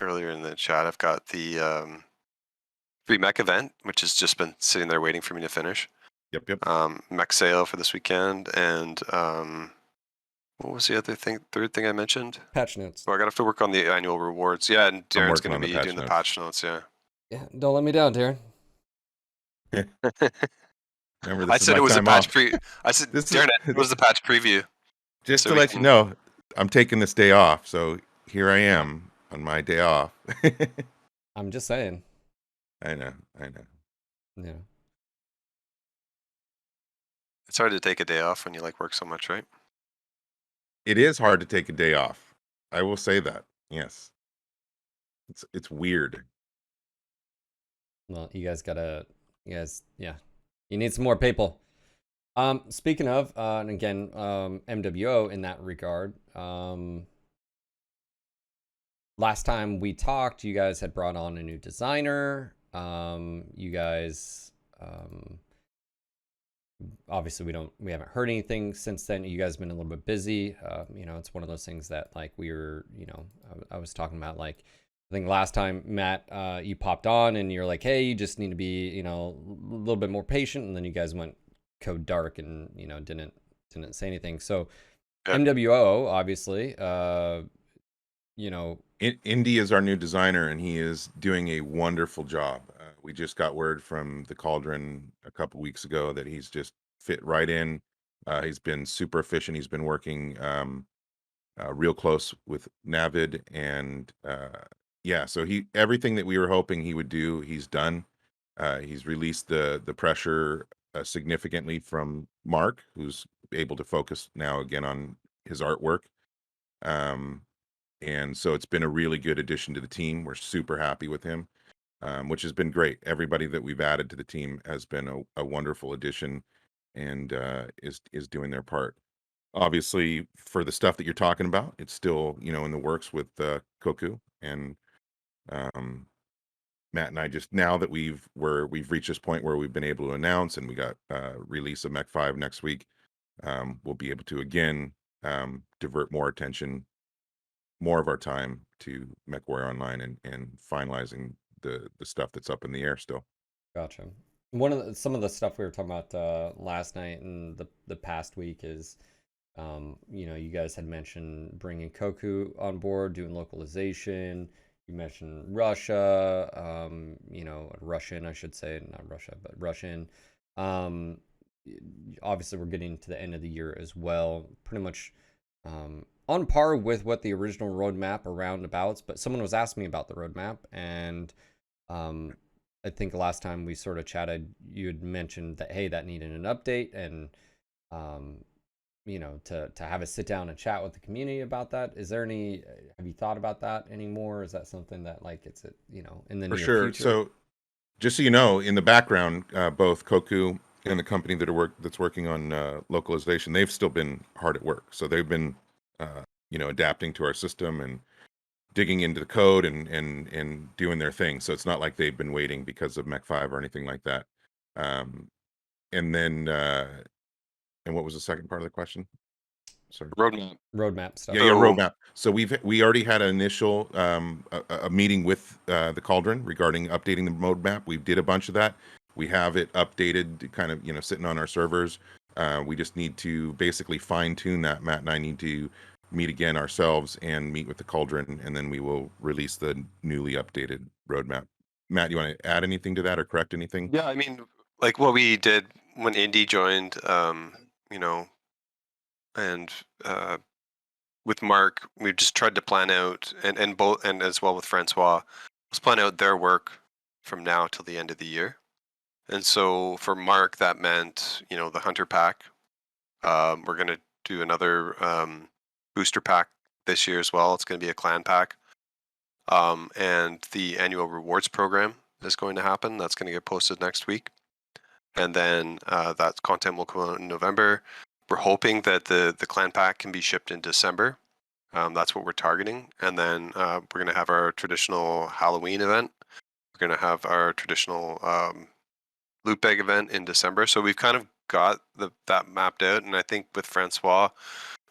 earlier in the chat, I've got the free mech event, which has just been sitting there waiting for me to finish. Yep. Mech sale for this weekend, and what was the other thing? Third thing I mentioned? Patch notes. Well, I gotta have to work on the annual rewards. Yeah, and Darren's working gonna on the be patch doing the notes. patch notes. Yeah. Yeah, don't let me down, Darren. Remember, I this is said my it was a time patch off. I said, This Darren, is it was the patch preview. just So to we let you can. know, I'm taking this day off, so here I am on my day off. I'm just saying. I know. Yeah. It's hard to take a day off when you like work so much, right? It is hard to take a day off. I will say that. Yes. It's weird. Well, you need some more people. Speaking of, and again, MWO in that regard, last time we talked, you guys had brought on a new designer. You guys, obviously we haven't heard anything since then. You guys have been a little bit busy. It's one of those things that like I was talking about, like, I think last time, Matt, you popped on and you're like, hey, you just need to be, a little bit more patient. And then you guys went code dark and, didn't say anything. So Yeah. MWO, obviously, Indy is our new designer, and he is doing a wonderful job. We just got word from the Cauldron a couple weeks ago that he's just fit right in. He's been super efficient. He's been working real close with Navid, and so everything that we were hoping he would do, he's done. He's released the pressure significantly from Mark, who's able to focus now again on his artwork. And so it's been a really good addition to the team. We're super happy with him, which has been great. Everybody that we've added to the team has been a wonderful addition, and is doing their part. Obviously, for the stuff that you're talking about, it's still in the works with Koku, and Matt and I, just now that we've reached this point where we've been able to announce, and we got release of Mech 5 next week, we'll be able to again divert more attention, more of our time to Mechwarrior Online, and finalizing the stuff that's up in the air still. Gotcha. Some of the stuff we were talking about last night and the past week is, you guys had mentioned bringing Koku on board, doing localization. You mentioned Russia, Russian, I should say, not Russia, but Russian. Obviously, we're getting to the end of the year as well, pretty much on par with what the original roadmap or roundabouts. But someone was asking me about the roadmap, and I think last time we sort of chatted, you had mentioned that, hey, that needed an update, and to have a sit down and chat with the community about that. Have you thought about that anymore? Is that something that, like, it's in the For near sure. future? So just so you know, in the background, both Koku and the company that's working on localization, they've still been hard at work. So they've been adapting to our system and digging into the code and doing their thing. So it's not like they've been waiting because of Mech 5 or anything like that. And then and what was the second part of the question? Sorry. Roadmap stuff. Yeah, roadmap. So we already had an initial a meeting with the Cauldron regarding updating the roadmap. We did a bunch of that. We have it updated, kind of sitting on our servers. We just need to basically fine tune that. Matt and I need to meet again ourselves and meet with the Cauldron, and then we will release the newly updated roadmap. Matt, you want to add anything to that or correct anything? Yeah, I mean, like what we did when Indy joined, and with Mark, we just tried to plan out, and as well with Francois, let's plan out their work from now till the end of the year. And so for Mark, that meant the Hunter Pack. We're gonna do another booster pack this year as well. It's going to be a clan pack, and the annual rewards program is going to happen. That's going to get posted next week, and then that content will come out in November. We're hoping that the clan pack can be shipped in December. That's what we're targeting, and then we're going to have our traditional Halloween event. We're going to have our traditional loot bag event in December. So we've kind of got that mapped out, and I think with Francois,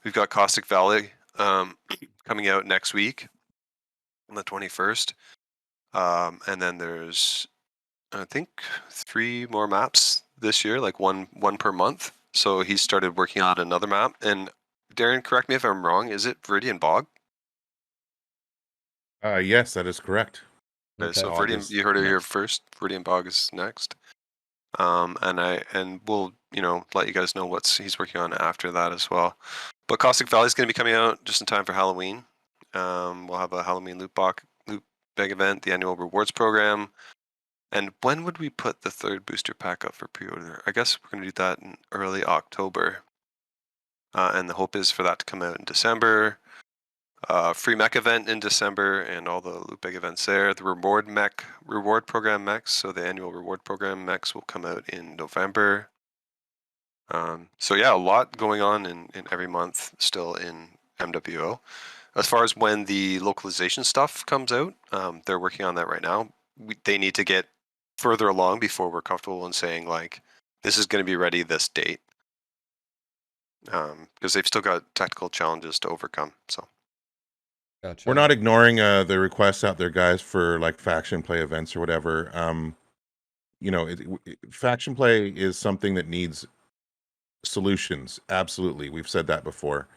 we've got Caustic Valley coming out next week, on the 21st. And then there's, I think, 3 more maps this year, like one per month. So he started working on another map. And Daeron, correct me if I'm wrong. Is it Viridian Bog? Yes, that is correct. Okay, so Okay. Viridian, August you heard it here next. first. Viridian Bog is next. And we'll let you guys know what he's working on after that as well. But Caustic Valley is going to be coming out just in time for Halloween. We'll have a Halloween loot bag event, the annual rewards program. And when would we put the 3rd booster pack up for pre-order? I guess we're going to do that in early October. And the hope is for that to come out in December. Free mech event in December and all the loot bag events there. The reward program mechs, so the annual reward program mechs will come out in November. So yeah, a lot going on in every month still in MWO. As far as when the localization stuff comes out, they're working on that right now. They need to get further along before we're comfortable in saying like this is going to be ready this date, because they've still got technical challenges to overcome. So Gotcha. We're not ignoring the requests out there, guys, for like faction play events or whatever. Faction play is something that needs solutions. Absolutely, we've said that before.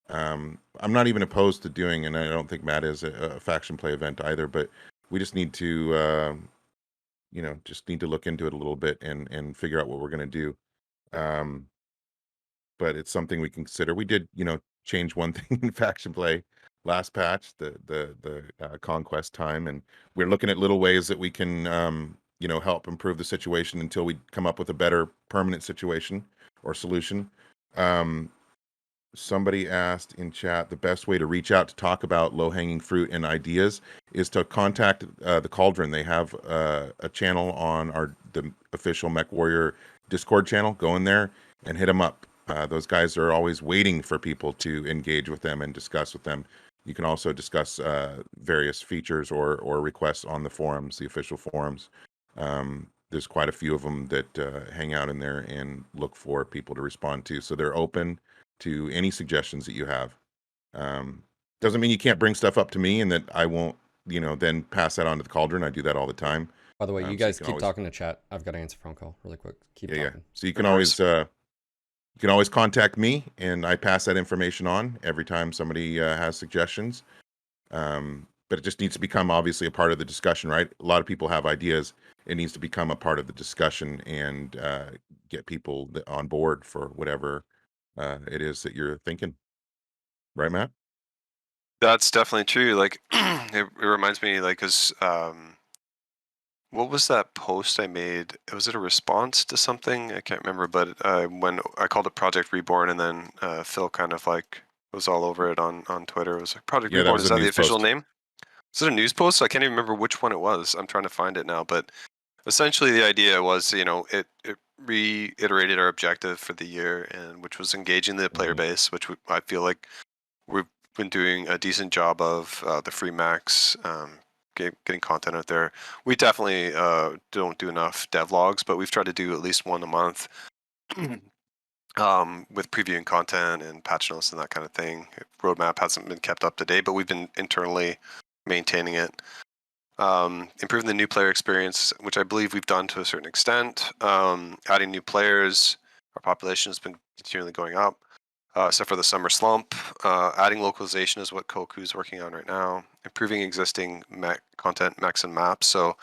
I'm not even opposed to doing, and I don't think Matt is a faction play event either. But we just need to, just need to look into it a little bit and figure out what we're going to do. But it's something we can consider. We did, change one thing in faction play last patch, the conquest time, and we're looking at little ways that we can, help improve the situation until we come up with a better permanent situation or solution. Um, Somebody asked in chat the best way to reach out to talk about low-hanging fruit and ideas is to contact the Cauldron. They have a channel on the official Mechwarrior Discord channel. Go in there and hit them up. Those guys are always waiting for people to engage with them and discuss with them. You can also discuss various features or requests on the forums, the official forums. There's quite a few of them that hang out in there and look for people to respond to. So they're open to any suggestions that you have. Doesn't mean you can't bring stuff up to me and that I won't, then pass that on to the Cauldron. I do that all the time. By the way, you So you guys can keep always, talking to chat. I've got to answer a phone call really quick. Keep yeah. talking. So No worries. you can always contact me and I pass that information on every time somebody has suggestions. But it just needs to become obviously a part of the discussion, right? A lot of people have ideas. It needs to become a part of the discussion and get people on board for whatever it is that you're thinking. Right, Matt? that's definitely true. Like it reminds me, like, because what was that post I made? Was it a response to something? I can't remember, but when I called it Project Reborn, and then Phil kind of like was all over it on Twitter. It was like Project Yeah, that Reborn. was Is a that the news official post. name? Is it a news post? I can't even remember which one it was. I'm trying to find it now, but essentially the idea was, it reiterated our objective for the year, and which was engaging the player base, which I feel like we've been doing a decent job of. The free max, getting content out there. We definitely don't do enough devlogs, but we've tried to do at least one a month. With previewing content and patch notes and that kind of thing. Roadmap hasn't been kept up to date, but we've been internally maintaining it. Improving the new player experience, which I believe we've done to a certain extent. Adding new players, our population has been continually going up, except for the summer slump. Adding localization is what Koku is working on right now. Improving existing content, mechs, and maps. So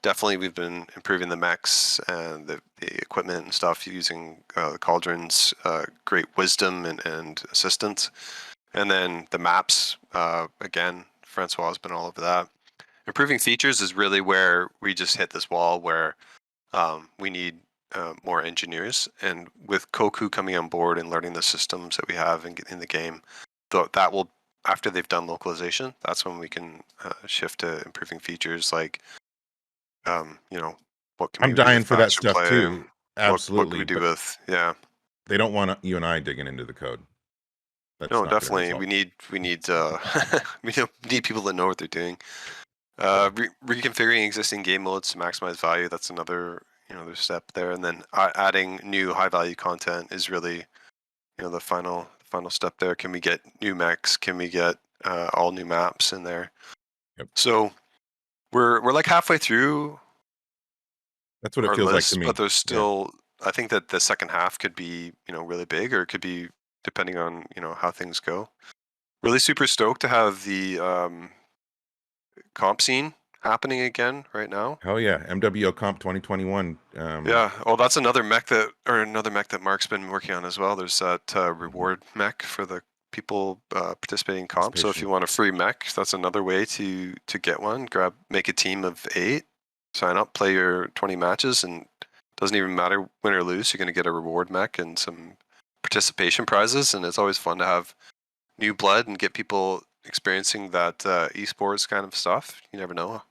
definitely we've been improving the mechs and the equipment and stuff using the Cauldron's great wisdom and assistance. And then the maps, again, Francois has been all over that. Improving features is really where we just hit this wall where we need more engineers. And with Koku coming on board and learning the systems that we have in the game, that will, after they've done localization, that's when we can shift to improving features like, what can I'm we do dying with for that faction stuff play? too. What can Absolutely. we do But with, yeah. they don't want you and I digging into the code. That's No, not going to definitely. result. We need need people that know what they're doing. Reconfiguring existing game modes to maximize value. That's another there's step there, and then adding new high value content is really the final step there. Can we get new mechs? Can we get all new maps in there? Yep. So we're like halfway through That's what it our feels like to list, me. but there's Yeah. still. I think that the second half could be really big, or it could be depending on how things go. Really super stoked to have the comp scene happening again right now. Hell yeah. MWO Comp 2021. Yeah. Oh, that's another mech that Mark's been working on as well. There's that reward mech for the people participating in comp. So if you Participation. want a free mech, that's another way to get one. Make a team of 8, sign up, play your 20 matches, and doesn't even matter win or lose. You're going to get a reward mech and some participation prizes, and it's always fun to have new blood and get people experiencing that esports kind of stuff. You never know.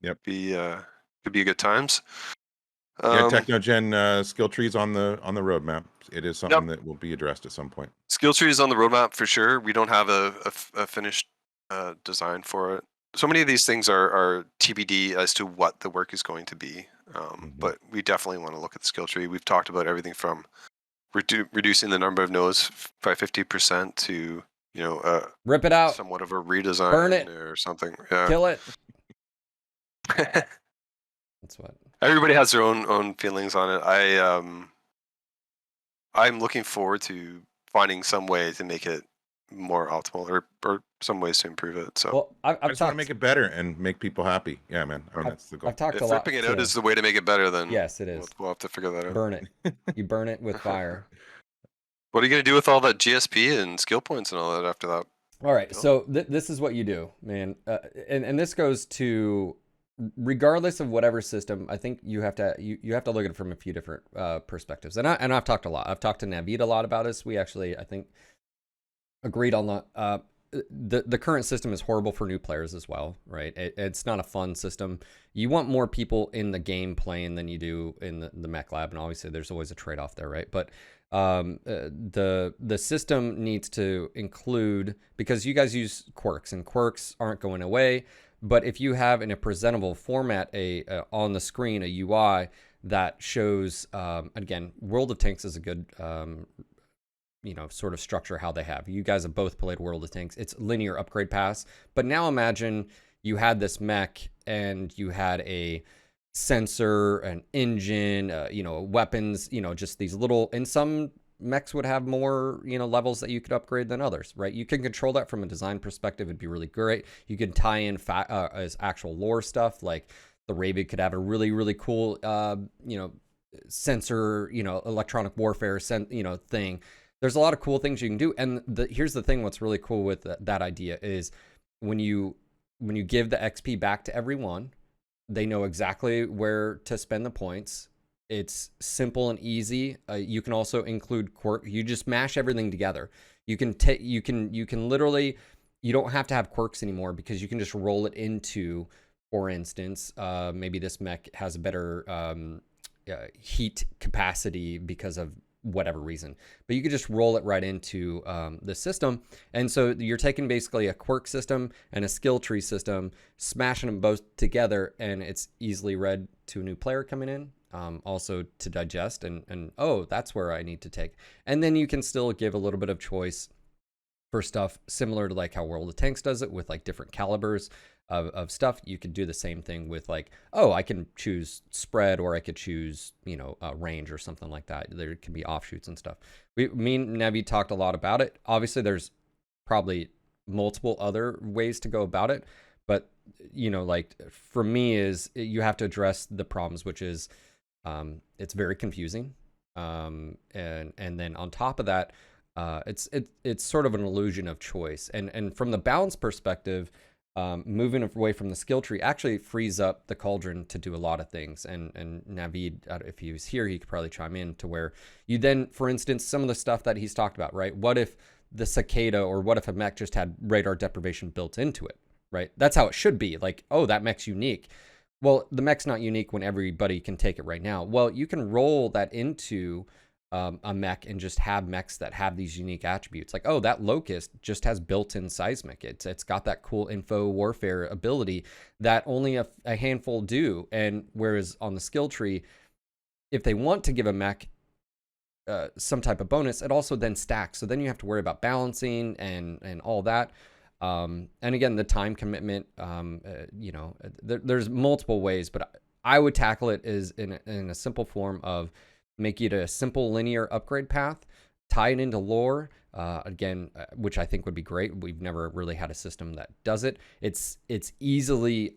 Yep. Could be good times. Yeah, Technogen skill trees on the roadmap. It is something Yep. that will be addressed at some point. Skill tree is on the roadmap for sure. We don't have a finished design for it. So many of these things are TBD as to what the work is going to be. But we definitely want to look at the skill tree. We've talked about everything from reducing the number of nodes by 50% to Rip it out. somewhat of a redesign, Burn it. or something. Yeah. Kill it. That's what. Everybody has their own feelings on it. I'm looking forward to finding some way to make it more optimal, or some ways to improve it. So Well, I I've just want to talked. make it better and make people happy. Yeah, man. I mean, that's the goal. I've talked if a lot. flipping it out to- is the way to make it better, then Yes, it is. we'll have to figure that out. Burn it. You burn it with fire. What are you gonna do with all that GSP and skill points and all that after that? All right, Cool. so this is what you do, man, and this goes to regardless of whatever system. I think you have to look at it from a few different perspectives, and I've talked a lot. I've talked to Naveed a lot about this. We actually, I think, agreed on the current system is horrible for new players as well, right? It's not a fun system. You want more people in the game playing than you do in the mech lab, and obviously there's always a trade-off there, right? But the system needs to include, because you guys use quirks and quirks aren't going away, but if you have in a presentable format on the screen a UI that shows again, World of Tanks is a good sort of structure how they have. You guys have both played World of Tanks. It's linear upgrade paths, but now imagine you had this mech and you had a sensor, an engine, weapons, just these little, and some mechs would have more, levels that you could upgrade than others, right? You can control that from a design perspective. It'd be really great. You can tie in as actual lore stuff, like the Raven could have a really, really cool, sensor, electronic warfare, thing. There's a lot of cool things you can do. And here's the thing, what's really cool with that idea is when you give the XP back to everyone, they know exactly where to spend the points. It's simple and easy. You can also include quirk. You just mash everything together. You can literally, you don't have to have quirks anymore because you can just roll it into, for instance, maybe this mech has a better heat capacity because of whatever reason, but you could just roll it right into the system. And so you're taking basically a quirk system and a skill tree system, smashing them both together, and it's easily read to a new player coming in, also to digest and oh, that's where I need to take. And then you can still give a little bit of choice for stuff similar to like how World of Tanks does it with like different calibers of stuff. You could do the same thing with like, oh, I can choose spread, or I could choose, range or something like that. There can be offshoots and stuff. Me and Nevi talked a lot about it. Obviously, there's probably multiple other ways to go about it, but like for me is you have to address the problems, which is it's very confusing, and then on top of that, it's sort of an illusion of choice, and from the balance perspective. Moving away from the skill tree actually frees up the cauldron to do a lot of things. And Naveed, if he was here, he could probably chime in to where you then, for instance, some of the stuff that he's talked about, right? What if the cicada, or what if a mech just had radar deprivation built into it, right? That's how it should be. Like, oh, that mech's unique. Well, the mech's not unique when everybody can take it right now. Well, you can roll that into a mech and just have mechs that have these unique attributes. Like, oh, that Locust just has built-in seismic. It's got that cool info warfare ability that only a handful do. And whereas on the skill tree, if they want to give a mech some type of bonus, it also then stacks. So then you have to worry about balancing and all that. And again, the time commitment, there's multiple ways, but I would tackle it as in a simple form of make it a simple linear upgrade path, tie it into lore, which I think would be great. We've never really had a system that does it. It's easily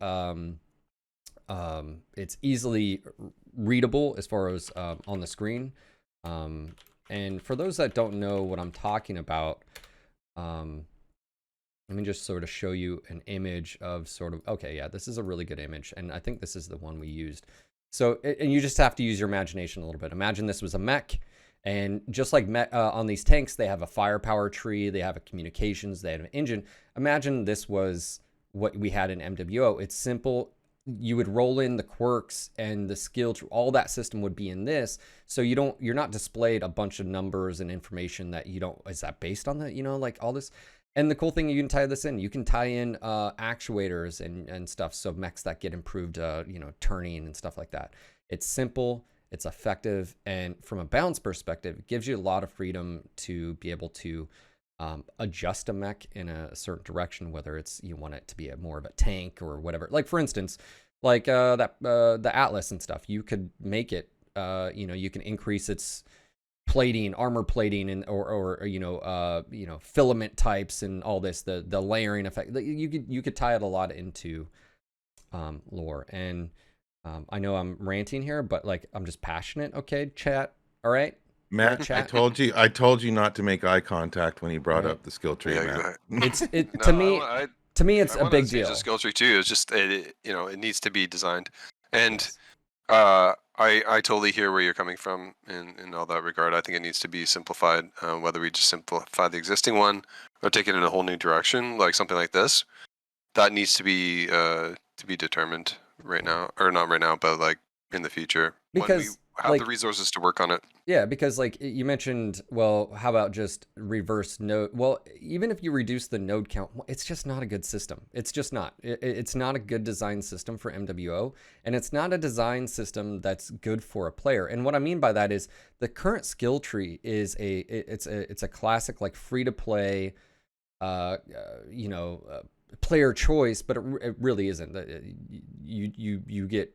readable as far as on the screen. And for those that don't know what I'm talking about, let me just sort of show you an image of okay, yeah, this is a really good image. And I think this is the one we used. So, and you just have to use your imagination a little bit. Imagine this was a mech. And just like on these tanks, they have a firepower tree, they have a communications, they have an engine. Imagine this was what we had in MWO. It's simple. You would roll in the quirks and the skill tree, all that system would be in this. So you're not displayed a bunch of numbers and information that is that based on that, like all this. And the cool thing, you can tie this in. You can tie in actuators and stuff, so mechs that get improved, turning and stuff like that. It's simple, it's effective, and from a balance perspective, it gives you a lot of freedom to be able to adjust a mech in a certain direction, whether it's you want it to be more of a tank or whatever. Like for instance, like the Atlas and stuff, you could make it. You can increase its plating, armor plating, and or filament types and all this, the layering effect. You could tie it a lot into lore. And I know I'm ranting here, but like I'm just passionate. Okay, chat. All right, Matt, chat. I told you not to make eye contact when he brought Right. up the skill tree, Matt. To me it's a big deal. The skill tree too. It's just it needs to be designed, and Yes. I totally hear where you're coming from in all that regard. I think it needs to be simplified. Whether we just simplify the existing one or take it in a whole new direction, like something like this, that needs to be determined right now, or not right now, but like in the future when we Because have the resources to work on it. Yeah, because like you mentioned, well, how about just reverse node? Well, even if you reduce the node count, it's just not a good system. It's just not. It's not a good design system for MWO, and it's not a design system that's good for a player. And what I mean by that is the current skill tree is it's a classic like free to play, player choice, but it really isn't. You get.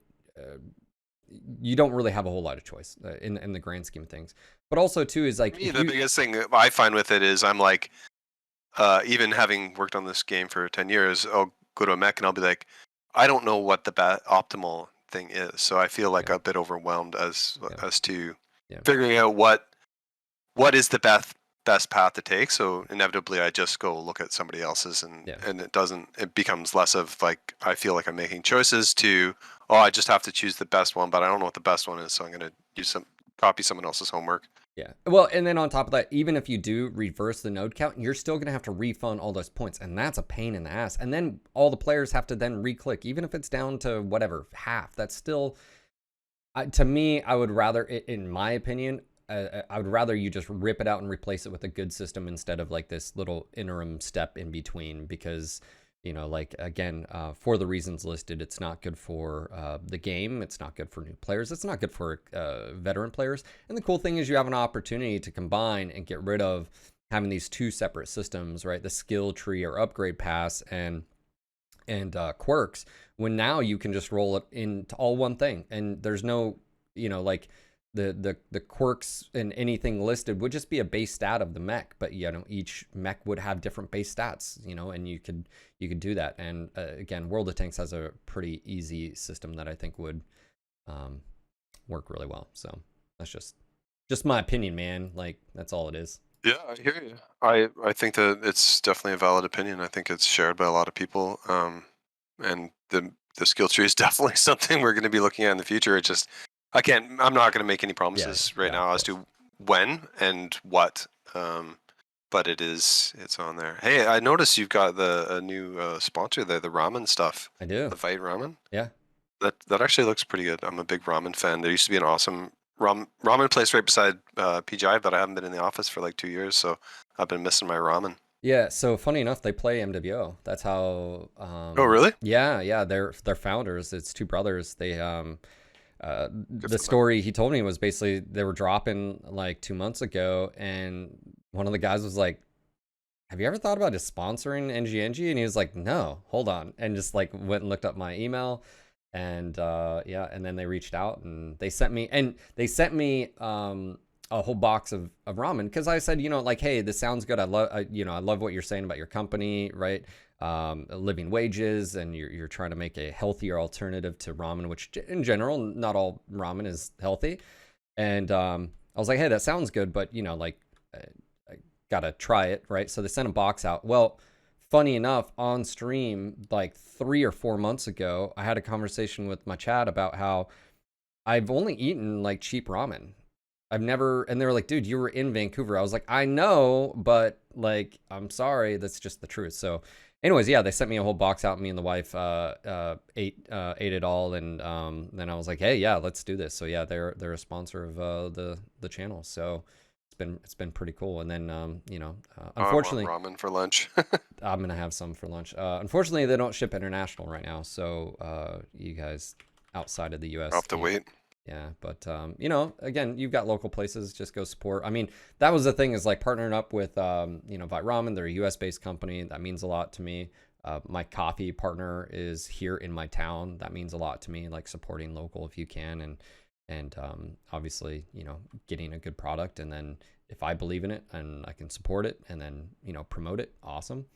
You don't really have a whole lot of choice in the grand scheme of things. But also too is like the biggest thing I find with it is I'm like, even having worked on this game for 10 years, I'll go to a mech and I'll be like, I don't know what the optimal thing is. So I feel like a bit overwhelmed as to figuring out what is the best path to take. So inevitably I just go look at somebody else's and it becomes less of like, I feel like I'm making choices to, I just have to choose the best one, but I don't know what the best one is. So I'm going to copy someone else's homework. Yeah. Well, and then on top of that, even if you do reverse the node count, you're still going to have to refund all those points. And that's a pain in the ass. And then all the players have to then re-click, even if it's down to whatever, half. That's still, to me, I would rather, in my opinion, I would rather you just rip it out and replace it with a good system instead of like this little interim step in between, because again, for the reasons listed, it's not good for the game. It's not good for new players. It's not good for veteran players. And the cool thing is you have an opportunity to combine and get rid of having these two separate systems, right? The skill tree or upgrade pass and quirks, when now you can just roll it into all one thing. And there's no, like the quirks and anything listed would just be a base stat of the mech, but each mech would have different base stats, and you could do that. And again, World of Tanks has a pretty easy system that I think would work really well. So that's just my opinion, man. Like that's all it is. Yeah, I hear you. I think that it's definitely a valid opinion. I think it's shared by a lot of people. And the skill tree is definitely something we're going to be looking at in the future. It's just I'm not going to make any promises right now as to when and what. But it's on there. Hey, I noticed you've got a new sponsor there, the ramen stuff. I do. The Vite ramen. Yeah. That actually looks pretty good. I'm a big ramen fan. There used to be an awesome ramen place right beside PGI, but I haven't been in the office for like 2 years, so I've been missing my ramen. Yeah, so funny enough, they play MWO. That's how. Oh, really? Yeah. They're founders. It's two brothers. They the story he told me was basically they were dropping like 2 months ago, and one of the guys was like, have you ever thought about just sponsoring NGNG? And he was like, no, hold on. And just like went and looked up my email. And yeah, and then they reached out and they sent me a whole box of ramen, because I said, like, hey, this sounds good. I love what you're saying about your company, right? Living wages, and you're trying to make a healthier alternative to ramen, which in general, not all ramen is healthy. And I was like, hey, that sounds good, but like, I gotta try it, right? So they sent a box out. Well, funny enough, on stream like 3 or 4 months ago, I had a conversation with my chat about how I've only eaten like cheap ramen. I've never, and they were like, dude, you were in Vancouver. I was like, I know, but like, I'm sorry, that's just the truth. So anyways, yeah, they sent me a whole box out. Me and the wife ate it all, and then I was like, hey, yeah, let's do this. So yeah, they're a sponsor of the channel. So it's been pretty cool. And then unfortunately, I want ramen for lunch. I'm gonna have some for lunch. Unfortunately, they don't ship international right now, so you guys outside of the U.S. I'll have to can't. wait. Yeah, but again, you've got local places. Just go support. I mean, that was the thing, is like partnering up with Vite Ramen. They're a U.S. based company. That means a lot to me. My coffee partner is here in my town. That means a lot to me. Like supporting local if you can, and obviously getting a good product, and then if I believe in it and I can support it and then promote it, awesome.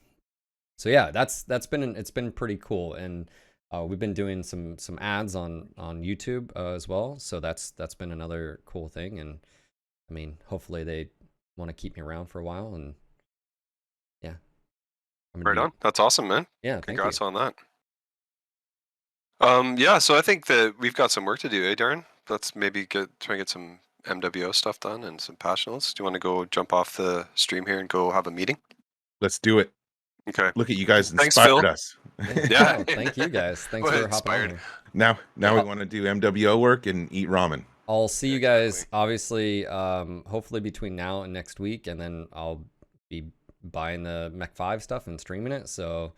So yeah, it's been pretty cool. And we've been doing some ads on YouTube as well. So that's been another cool thing. And I mean, hopefully they want to keep me around for a while. And yeah, Right on. That's awesome, man. Yeah, congrats thank you. on that. Yeah, so I think that we've got some work to do, Darren? Let's maybe try and get some MWO stuff done and some passionals. Do you want to go jump off the stream here and go have a meeting? Let's do it. Okay. Look at you guys Thanks, inspired Phil. us. Yeah. No, thank you guys. Thanks Well, for hopping on inspired. here. Now we want to do MWO work and eat ramen. I'll see you guys obviously hopefully between now and next week, and then I'll be buying the Mech 5 stuff and streaming it. So